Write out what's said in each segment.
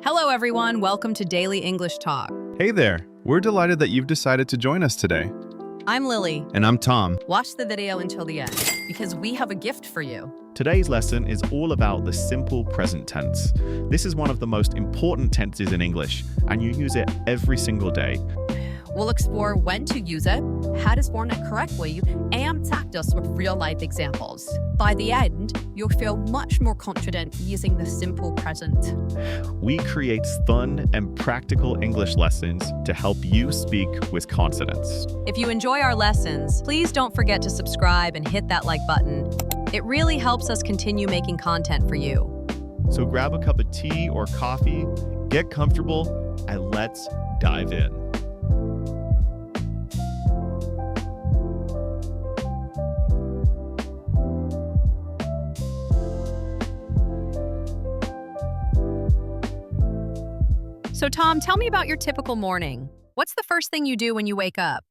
Hello, everyone. Welcome to Daily English Talk. Hey there! We're delighted that you've decided to join us today. I'm Lily. And I'm Tom. Watch the video until the end because we have a gift for you. Today's lesson is all about the simple present tense. This is one of the most important tenses in English, and you use it every single day. We'll explore when to use it, how to form it correctly, and practice with real-life examples. By the end, you'll feel much more confident using the simple present. We create fun and practical English lessons to help you speak with confidence. If you enjoy our lessons, please don't forget to subscribe and hit that like button. It really helps us continue making content for you. So grab a cup of tea or coffee, get comfortable, and let's dive in. So, Tom, tell me about your typical morning. What's the first thing you do when you wake up?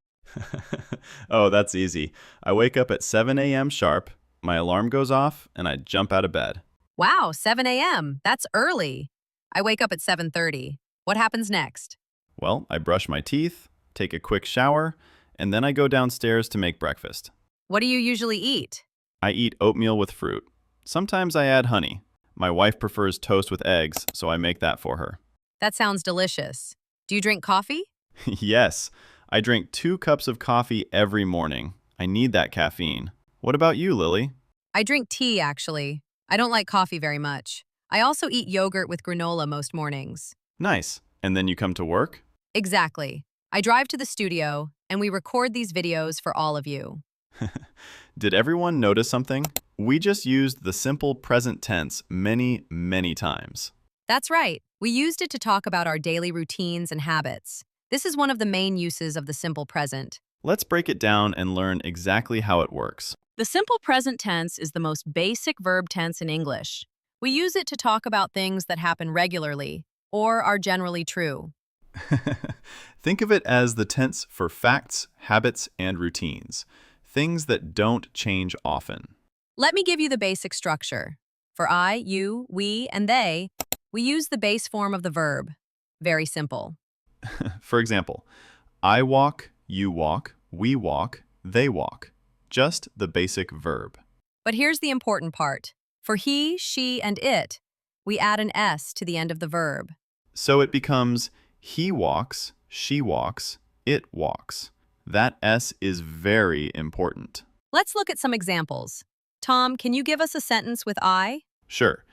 Oh, that's easy. I wake up at 7 a.m. sharp, my alarm goes off, and I jump out of bed. Wow, 7 a.m. That's early. I wake up at 7:30. What happens next? Well, I brush my teeth, take a quick shower, and then I go downstairs to make breakfast. What do you usually eat? I eat oatmeal with fruit. Sometimes I add honey. My wife prefers toast with eggs, so I make that for her. That sounds delicious. Do you drink coffee? Yes, I drink 2 cups of coffee every morning. I need that caffeine. What about you, Lily? I drink tea, actually. I don't like coffee very much. I also eat yogurt with granola most mornings. Nice. And then you come to work? Exactly. I drive to the studio, and we record these videos for all of you. Did everyone notice something? We just used the simple present tense many, many times. That's right. We used it to talk about our daily routines and habits. This is one of the main uses of the simple present. Let's break it down and learn exactly how it works. The simple present tense is the most basic verb tense in English. We use it to talk about things that happen regularly or are generally true. Think of it as the tense for facts, habits, and routines. Things that don't change often. Let me give you the basic structure. For I, you, we, and they, we use the base form of the verb. Very simple. For example, I walk, you walk, we walk, they walk. Just the basic verb. But here's the important part. For he, she, and it, we add an S to the end of the verb. So it becomes he walks, she walks, it walks. That S is very important. Let's look at some examples. Tom, can you give us a sentence with I? Sure.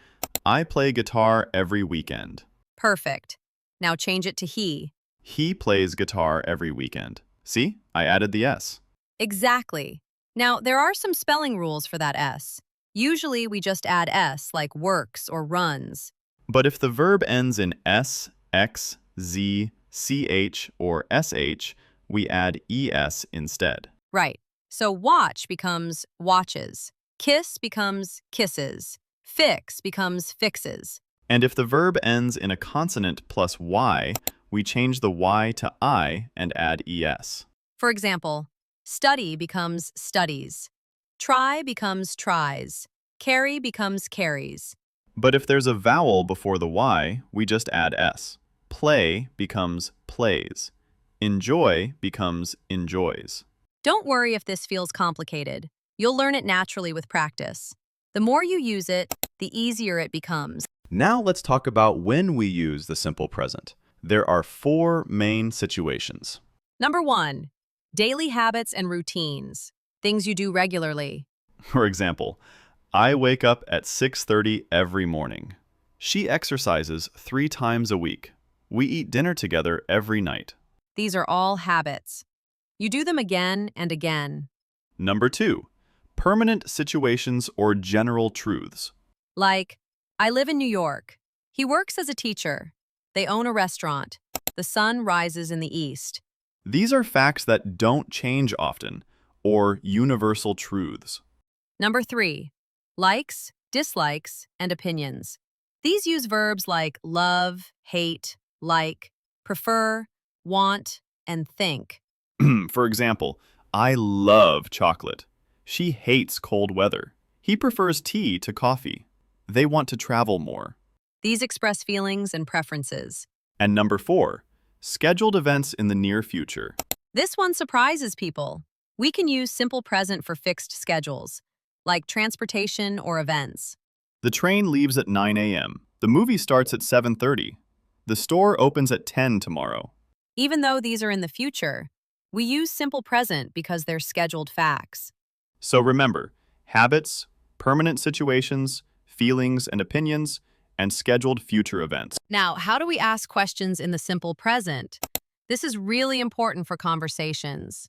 I play guitar every weekend. Perfect. Now change it to he. He plays guitar every weekend. See, I added the S. Exactly. Now, there are some spelling rules for that S. Usually, we just add S, like works or runs. But if the verb ends in S, X, Z, CH, or SH, we add ES instead. Right. So watch becomes watches. Kiss becomes kisses. Fix becomes fixes. And if the verb ends in a consonant plus Y, we change the Y to I and add ES. For example, study becomes studies. Try becomes tries. Carry becomes carries. But if there's a vowel before the Y, we just add S. Play becomes plays. Enjoy becomes enjoys. Don't worry if this feels complicated. You'll learn it naturally with practice. The more you use it, the easier it becomes. Now let's talk about when we use the simple present. There are 4 main situations. Number 1, daily habits and routines. Things you do regularly. For example, I wake up at 6:30 every morning. She exercises 3 times a week. We eat dinner together every night. These are all habits. You do them again and again. Number 2, permanent situations or general truths. Like, I live in New York. He works as a teacher. They own a restaurant. The sun rises in the east. These are facts that don't change often, or universal truths. Number 3, likes, dislikes, and opinions. These use verbs like love, hate, like, prefer, want, and think. For example, I love chocolate. She hates cold weather. He prefers tea to coffee. They want to travel more. These express feelings and preferences. And number 4, scheduled events in the near future. This one surprises people. We can use simple present for fixed schedules, like transportation or events. The train leaves at 9 a.m. The movie starts at 7:30. The store opens at 10 tomorrow. Even though these are in the future, we use simple present because they're scheduled facts. So remember, habits, permanent situations, feelings and opinions, and scheduled future events. Now, how do we ask questions in the simple present? This is really important for conversations.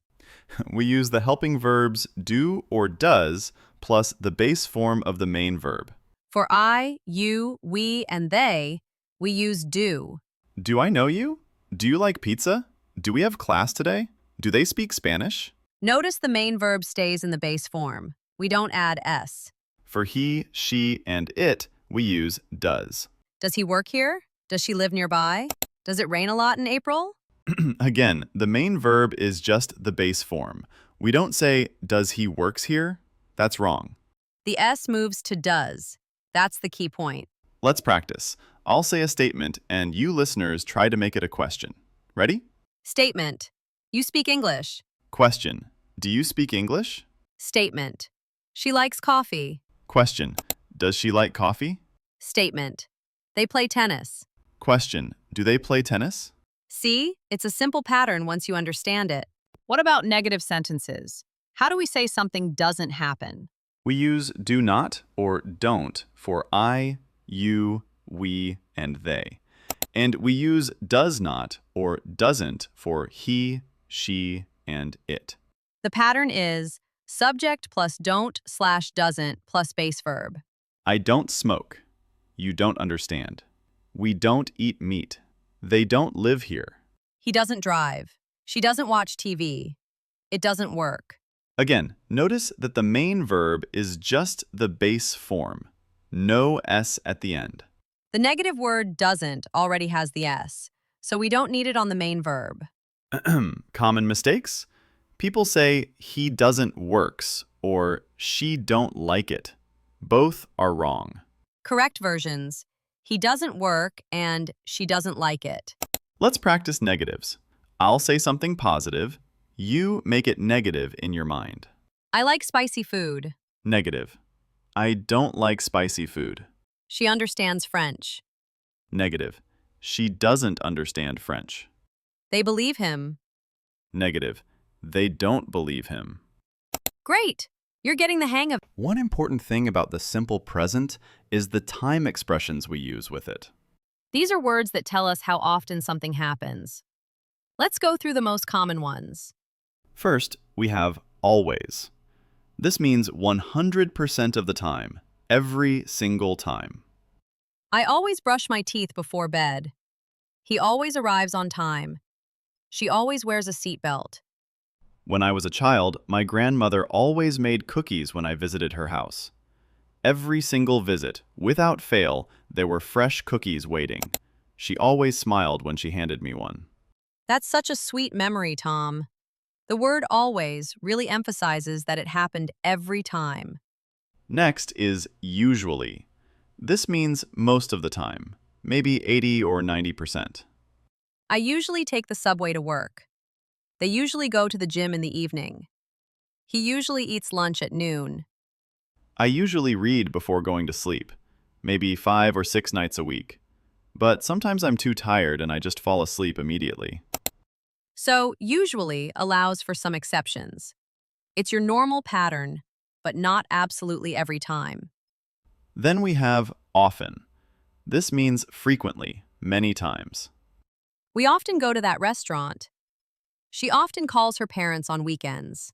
We use the helping verbs do or does plus the base form of the main verb. For I, you, we, and they, we use do. Do I know you? Do you like pizza? Do we have class today? Do they speak Spanish? Notice the main verb stays in the base form. We don't add s. For he, she, and it, we use does. Does he work here? Does she live nearby? Does it rain a lot in April? Again, the main verb is just the base form. We don't say, does he works here? That's wrong. The s moves to does. That's the key point. Let's practice. I'll say a statement, and you listeners try to make it a question. Ready? Statement. You speak English. Question. Do you speak English? Statement. She likes coffee. Question. Does she like coffee? Statement. They play tennis. Question. Do they play tennis? See? It's a simple pattern once you understand it. What about negative sentences? How do we say something doesn't happen? We use do not or don't for I, you, we, and they. And we use does not or doesn't for he, she, and it. The pattern is subject plus don't/doesn't plus base verb. I don't smoke. You don't understand. We don't eat meat. They don't live here. He doesn't drive. She doesn't watch TV. It doesn't work. Again, notice that the main verb is just the base form. No s at the end. The negative word doesn't already has the s, so we don't need it on the main verb. Common mistakes? People say he doesn't works or she don't like it. Both are wrong. Correct versions: he doesn't work and she doesn't like it. Let's practice negatives. I'll say something positive. You make it negative in your mind. I like spicy food. Negative. I don't like spicy food. She understands French. Negative. She doesn't understand French. They believe him. Negative. They don't believe him. Great! You're getting the hang of it. One important thing about the simple present is the time expressions we use with it. These are words that tell us how often something happens. Let's go through the most common ones. First, we have always. This means 100% of the time, every single time. I always brush my teeth before bed. He always arrives on time. She always wears a seatbelt. When I was a child, my grandmother always made cookies when I visited her house. Every single visit, without fail, there were fresh cookies waiting. She always smiled when she handed me one. That's such a sweet memory, Tom. The word always really emphasizes that it happened every time. Next is usually. This means most of the time, maybe 80 or 90%. I usually take the subway to work. They usually go to the gym in the evening. He usually eats lunch at noon. I usually read before going to sleep, maybe 5 or 6 nights a week. But sometimes I'm too tired and I just fall asleep immediately. So, usually allows for some exceptions. It's your normal pattern, but not absolutely every time. Then we have often. This means frequently, many times. We often go to that restaurant. She often calls her parents on weekends.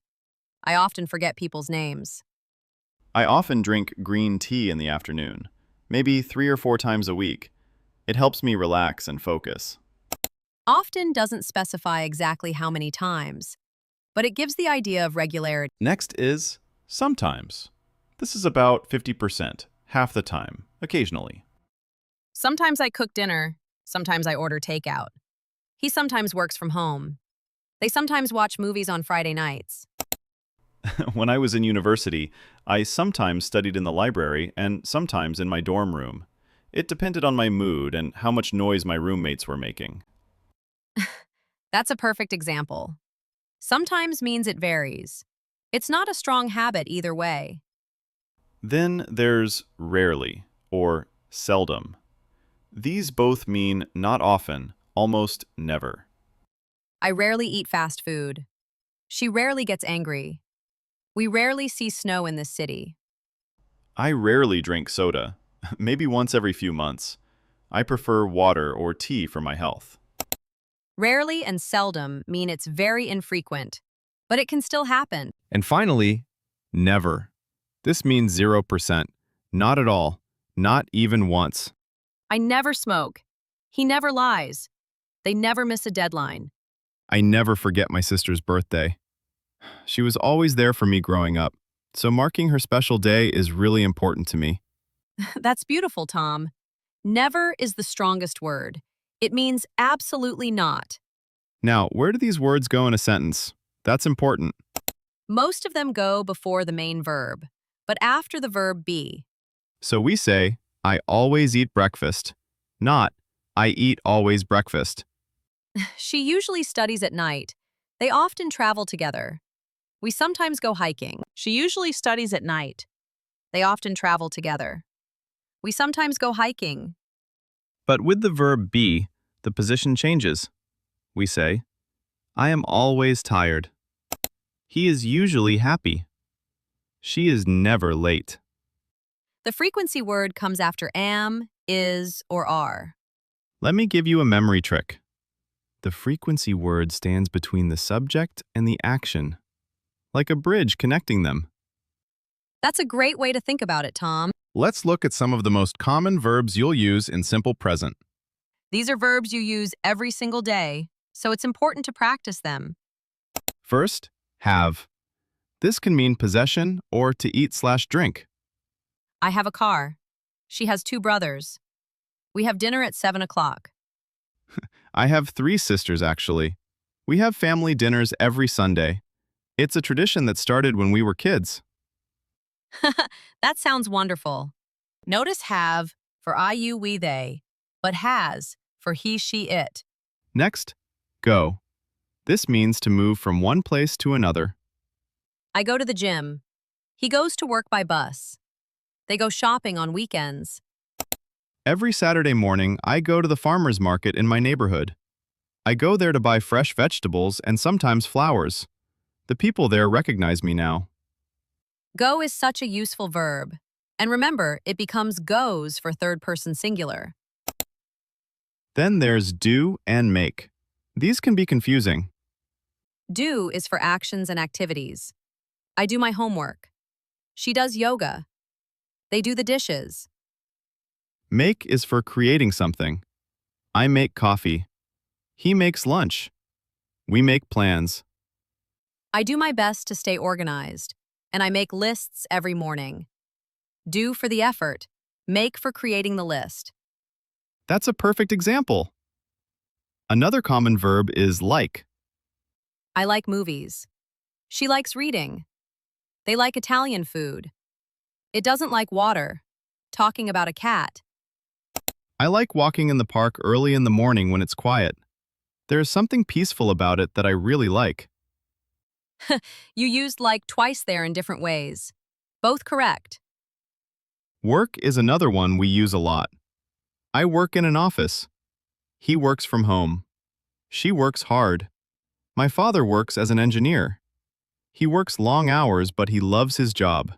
I often forget people's names. I often drink green tea in the afternoon, maybe 3 or 4 times a week. It helps me relax and focus. Often doesn't specify exactly how many times, but it gives the idea of regularity. Next is sometimes. This is about 50%, half the time, occasionally. Sometimes I cook dinner, sometimes I order takeout. He sometimes works from home. They sometimes watch movies on Friday nights. When I was in university, I sometimes studied in the library and sometimes in my dorm room. It depended on my mood and how much noise my roommates were making. That's a perfect example. Sometimes means it varies. It's not a strong habit either way. Then there's rarely or seldom. These both mean not often, almost never. I rarely eat fast food. She rarely gets angry. We rarely see snow in this city. I rarely drink soda, maybe once every few months. I prefer water or tea for my health. Rarely and seldom mean it's very infrequent, but it can still happen. And finally, never. This means 0%. Not at all. Not even once. I never smoke. He never lies. They never miss a deadline. I never forget my sister's birthday. She was always there for me growing up, so marking her special day is really important to me. That's beautiful, Tom. Never is the strongest word. It means absolutely not. Now, where do these words go in a sentence? That's important. Most of them go before the main verb, but after the verb be. So we say, I always eat breakfast, not, I eat always breakfast. She usually studies at night. They often travel together. We sometimes go hiking. She usually studies at night. They often travel together. We sometimes go hiking. But with the verb be, the position changes. We say, I am always tired. He is usually happy. She is never late. The frequency word comes after am, is, or are. Let me give you a memory trick. The frequency word stands between the subject and the action, like a bridge connecting them. That's a great way to think about it, Tom. Let's look at some of the most common verbs you'll use in simple present. These are verbs you use every single day, so it's important to practice them. First, have. This can mean possession or to eat/drink. I have a car. She has 2 brothers. We have dinner at 7 o'clock. I have 3 sisters, actually. We have family dinners every Sunday. It's a tradition that started when we were kids. That sounds wonderful. Notice have for I, you, we, they, but has for he, she, it. Next, go. This means to move from one place to another. I go to the gym. He goes to work by bus. They go shopping on weekends. Every Saturday morning, I go to the farmer's market in my neighborhood. I go there to buy fresh vegetables and sometimes flowers. The people there recognize me now. Go is such a useful verb. And remember, it becomes goes for third-person singular. Then there's do and make. These can be confusing. Do is for actions and activities. I do my homework. She does yoga. They do the dishes. Make is for creating something. I make coffee. He makes lunch. We make plans. I do my best to stay organized, and I make lists every morning. Do for the effort. Make for creating the list. That's a perfect example. Another common verb is like. I like movies. She likes reading. They like Italian food. It doesn't like water. Talking about a cat. I like walking in the park early in the morning when it's quiet. There is something peaceful about it that I really like. You used like twice there in different ways. Both correct. Work is another one we use a lot. I work in an office. He works from home. She works hard. My father works as an engineer. He works long hours, but he loves his job.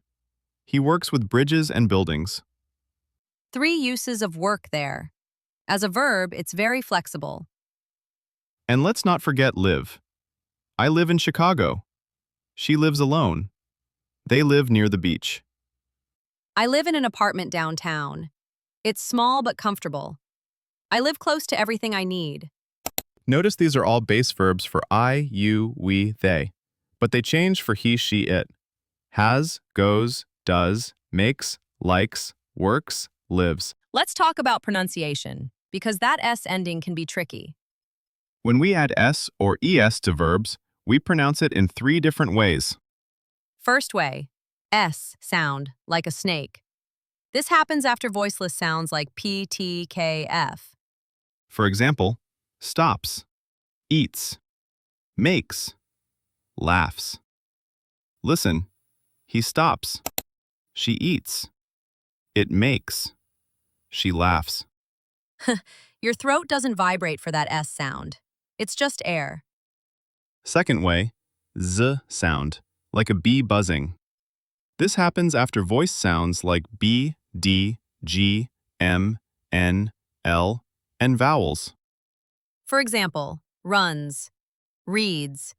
He works with bridges and buildings. 3 uses of work there. As a verb, it's very flexible. And let's not forget live. I live in Chicago. She lives alone. They live near the beach. I live in an apartment downtown. It's small but comfortable. I live close to everything I need. Notice these are all base verbs for I, you, we, they, but they change for he, she, it. Has, goes, does, makes, likes, works, lives. Let's talk about pronunciation, because that S ending can be tricky. When we add s or es to verbs, we pronounce it in 3 different ways. First way, S sound, like a snake. This happens after voiceless sounds like P, T, K, F. For example, stops, eats, makes, laughs. Listen, he stops. She eats. It makes. She laughs. Your throat doesn't vibrate for that S sound. It's just air. Second way, Z sound, like a bee buzzing. This happens after voice sounds like B, D, G, M, N, L, and vowels. For example, runs, reads,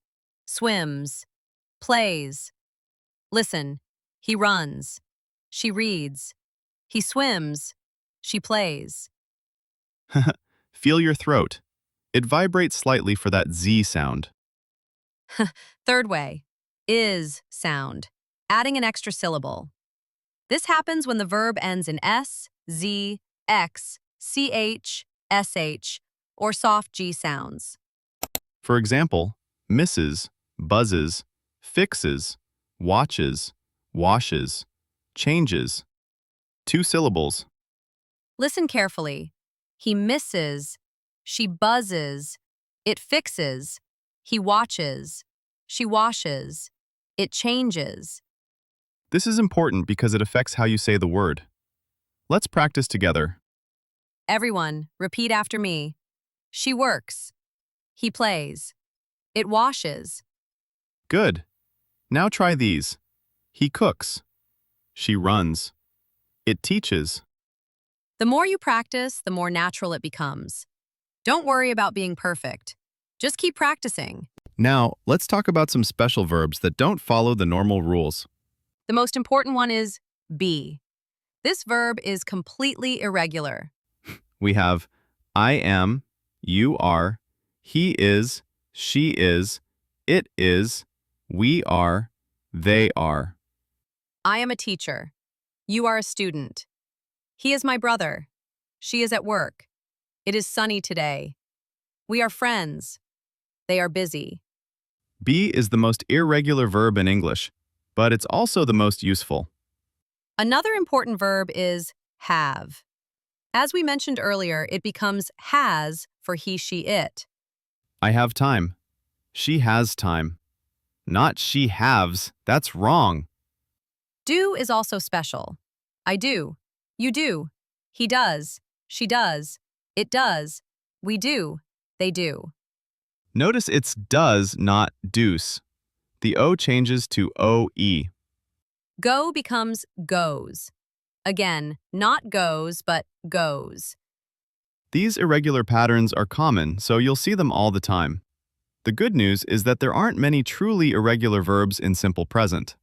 swims, plays. Listen, he runs, she reads, he swims, she plays. Feel your throat. It vibrates slightly for that Z sound. Third way, is sound, adding an extra syllable. This happens when the verb ends in S, Z, X, CH, SH, or soft G sounds. For example, misses, buzzes, fixes, watches, washes, changes. 2 syllables. Listen carefully. He misses, she buzzes, it fixes, he watches, she washes, it changes. This is important because it affects how you say the word. Let's practice together. Everyone, repeat after me. She works. He plays. It washes. Good. Now try these. He cooks. She runs. It teaches. The more you practice, the more natural it becomes. Don't worry about being perfect. Just keep practicing. Now, let's talk about some special verbs that don't follow the normal rules. The most important one is be. This verb is completely irregular. We have I am, you are, he is, she is, it is, we are, they are. I am a teacher. You are a student. He is my brother. She is at work. It is sunny today. We are friends. They are busy. Be is the most irregular verb in English, but it's also the most useful. Another important verb is have. As we mentioned earlier, it becomes has for he, she, it. I have time. She has time. Not she haves. That's wrong. Do is also special. I do. You do. He does. She does. It does. We do. They do. Notice it's does, not deuce. The O changes to OE. Go becomes goes. Again, not goes, but goes. These irregular patterns are common, so you'll see them all the time. The good news is that there aren't many truly irregular verbs in simple present.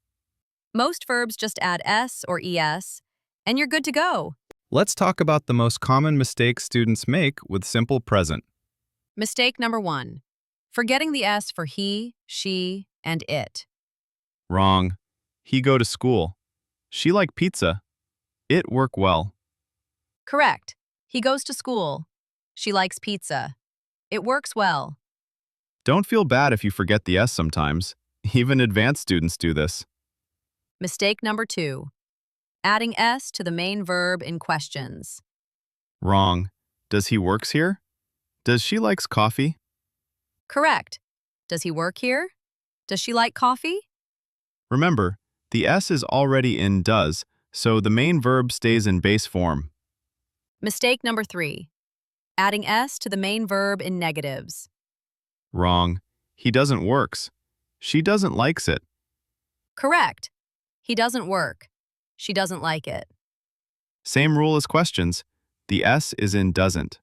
Most verbs just add s or es, and you're good to go. Let's talk about the most common mistakes students make with simple present. Mistake number 1. Forgetting the s for he, she, and it. Wrong. He go to school. She like pizza. It work well. Correct. He goes to school. She likes pizza. It works well. Don't feel bad if you forget the S sometimes. Even advanced students do this. Mistake number 2. Adding s to the main verb in questions. Wrong. Does he works here? Does she likes coffee? Correct. Does he work here? Does she like coffee? Remember, the S is already in does, so the main verb stays in base form. Mistake number 3. Adding s to the main verb in negatives. Wrong. He doesn't works. She doesn't likes it. Correct. He doesn't work. She doesn't like it. Same rule as questions. The S is in doesn't.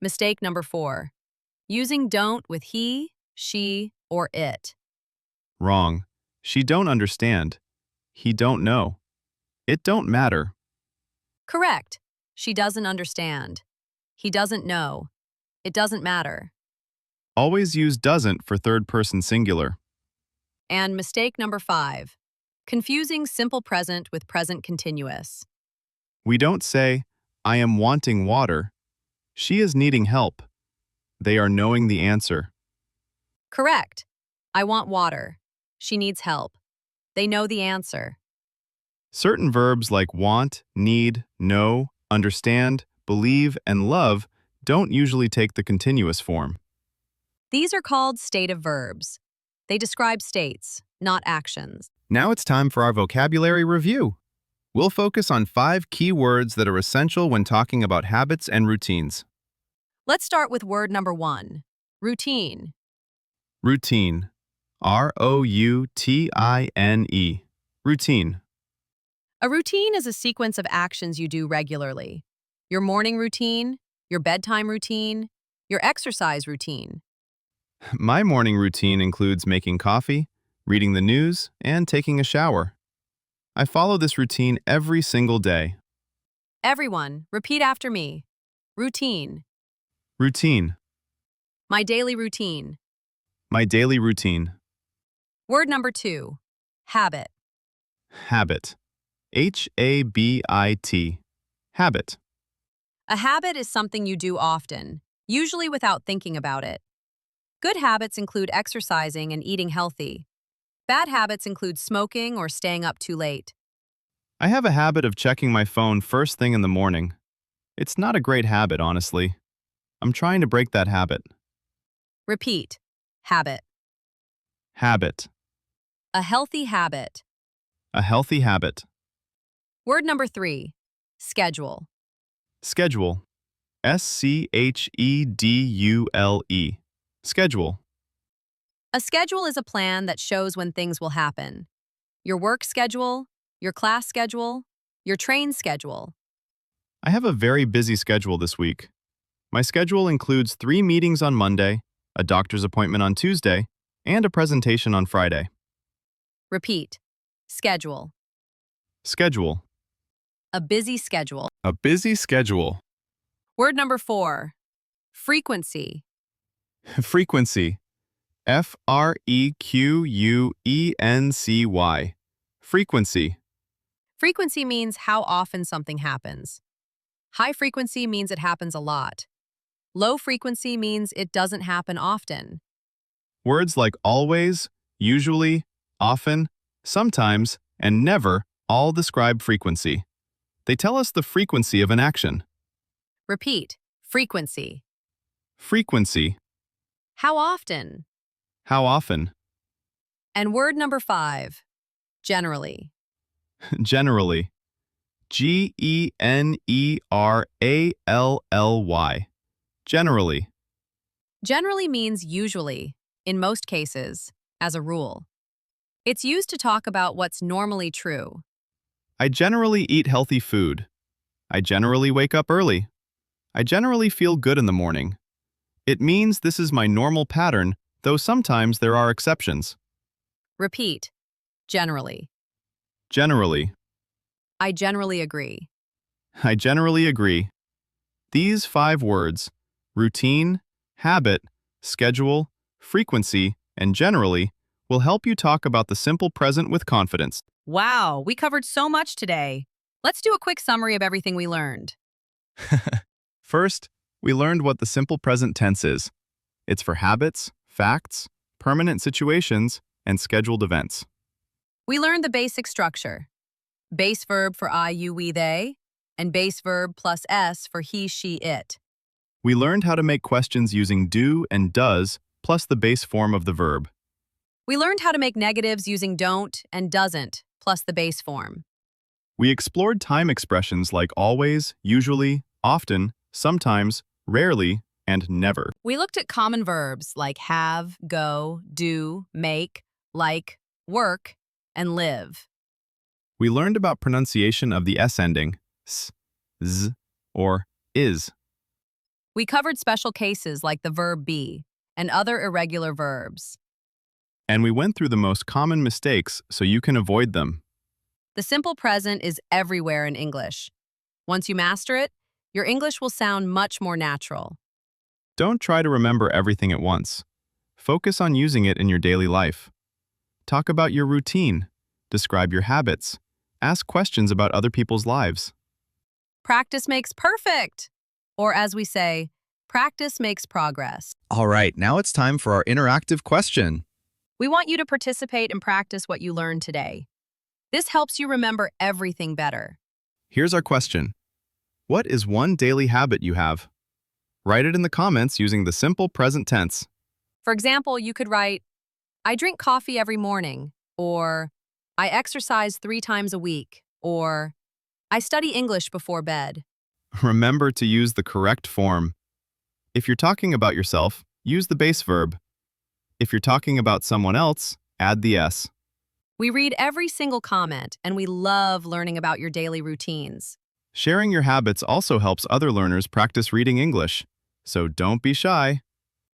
Mistake number 4. Using don't with he, she, or it. Wrong. She don't understand. He don't know. It don't matter. Correct. She doesn't understand. He doesn't know. It doesn't matter. Always use doesn't for third-person singular. And mistake number 5. Confusing simple present with present continuous. We don't say, I am wanting water. She is needing help. They are knowing the answer. Correct. I want water. She needs help. They know the answer. Certain verbs like want, need, know, understand, believe, and love don't usually take the continuous form. These are called stative verbs. They describe states, not actions. Now it's time for our vocabulary review. We'll focus on 5 key words that are essential when talking about habits and routines. Let's start with word number 1, routine. Routine. R-O-U-T-I-N-E. Routine. A routine is a sequence of actions you do regularly. Your morning routine, your bedtime routine, your exercise routine. My morning routine includes making coffee, reading the news, and taking a shower. I follow this routine every single day. Everyone, repeat after me. Routine. Routine. My daily routine. My daily routine. Word number 2, habit. Habit. H-A-B-I-T. Habit. A habit is something you do often, usually without thinking about it. Good habits include exercising and eating healthy. Bad habits include smoking or staying up too late. I have a habit of checking my phone first thing in the morning. It's not a great habit, honestly. I'm trying to break that habit. Repeat. Habit. Habit. A healthy habit. A healthy habit. Word number 3, schedule. Schedule. S-C-H-E-D-U-L-E. Schedule. A schedule is a plan that shows when things will happen. Your work schedule, your class schedule, your train schedule. I have a very busy schedule this week. My schedule includes 3 meetings on Monday, a doctor's appointment on Tuesday, and a presentation on Friday. Repeat. Schedule. Schedule. A busy schedule. A busy schedule. Word number 4, frequency. Frequency. F-R-E-Q-U-E-N-C-Y. Frequency. Frequency means how often something happens. High frequency means it happens a lot. Low frequency means it doesn't happen often. Words like always, usually, often, sometimes, and never all describe frequency. They tell us the frequency of an action. Repeat. Frequency. Frequency. How often? How often? And word number 5, generally. Generally. G-E-N-E-R-A-L-L-Y. Generally. Generally means usually, in most cases, as a rule. It's used to talk about what's normally true. I generally eat healthy food. I generally wake up early. I generally feel good in the morning. It means this is my normal pattern, though sometimes there are exceptions. Repeat. Generally. Generally. I generally agree. I generally agree. These 5 words, routine, habit, schedule, frequency, and generally, will help you talk about the simple present with confidence. Wow, we covered so much today. Let's do a quick summary of everything we learned. First, we learned what the simple present tense is. It's for habits, facts, permanent situations, and scheduled events. We learned the basic structure. Base verb for I, you, we, they, and base verb plus S for he, she, it. We learned how to make questions using do and does, plus the base form of the verb. We learned how to make negatives using don't and doesn't, plus the base form. We explored time expressions like always, usually, often, sometimes, rarely, and never. We looked at common verbs like have, go, do, make, like, work, and live. We learned about pronunciation of the S ending, s, z, or is. We covered special cases like the verb be and other irregular verbs. And we went through the most common mistakes so you can avoid them. The simple present is everywhere in English. Once you master it, your English will sound much more natural. Don't try to remember everything at once. Focus on using it in your daily life. Talk about your routine. Describe your habits. Ask questions about other people's lives. Practice makes perfect! Or as we say, practice makes progress. All right, now it's time for our interactive question. We want you to participate and practice what you learned today. This helps you remember everything better. Here's our question. What is one daily habit you have? Write it in the comments using the simple present tense. For example, you could write, I drink coffee every morning, or I exercise 3 times a week, or I study English before bed. Remember to use the correct form. If you're talking about yourself, use the base verb. If you're talking about someone else, add the S. We read every single comment, and we love learning about your daily routines. Sharing your habits also helps other learners practice reading English, so don't be shy.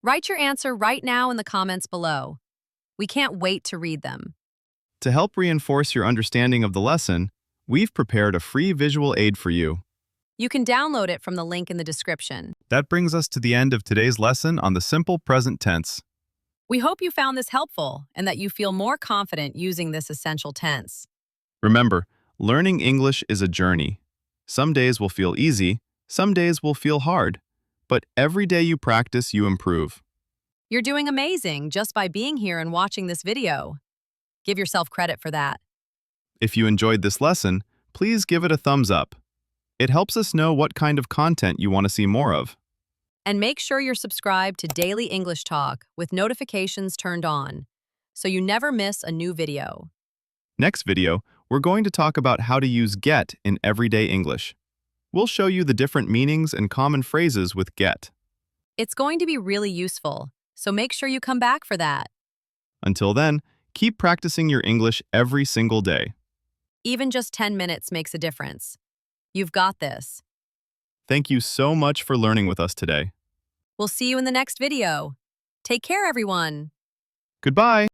Write your answer right now in the comments below. We can't wait to read them. To help reinforce your understanding of the lesson, we've prepared a free visual aid for you. You can download it from the link in the description. That brings us to the end of today's lesson on the simple present tense. We hope you found this helpful and that you feel more confident using this essential tense. Remember, learning English is a journey. Some days will feel easy, some days will feel hard, but every day you practice, you improve. You're doing amazing just by being here and watching this video. Give yourself credit for that. If you enjoyed this lesson, please give it a thumbs up. It helps us know what kind of content you want to see more of. And make sure you're subscribed to Daily English Talk with notifications turned on, so you never miss a new video. Next video, we're going to talk about how to use get in everyday English. We'll show you the different meanings and common phrases with get. It's going to be really useful, so make sure you come back for that. Until then, keep practicing your English every single day. Even just 10 minutes makes a difference. You've got this. Thank you so much for learning with us today. We'll see you in the next video. Take care, everyone. Goodbye!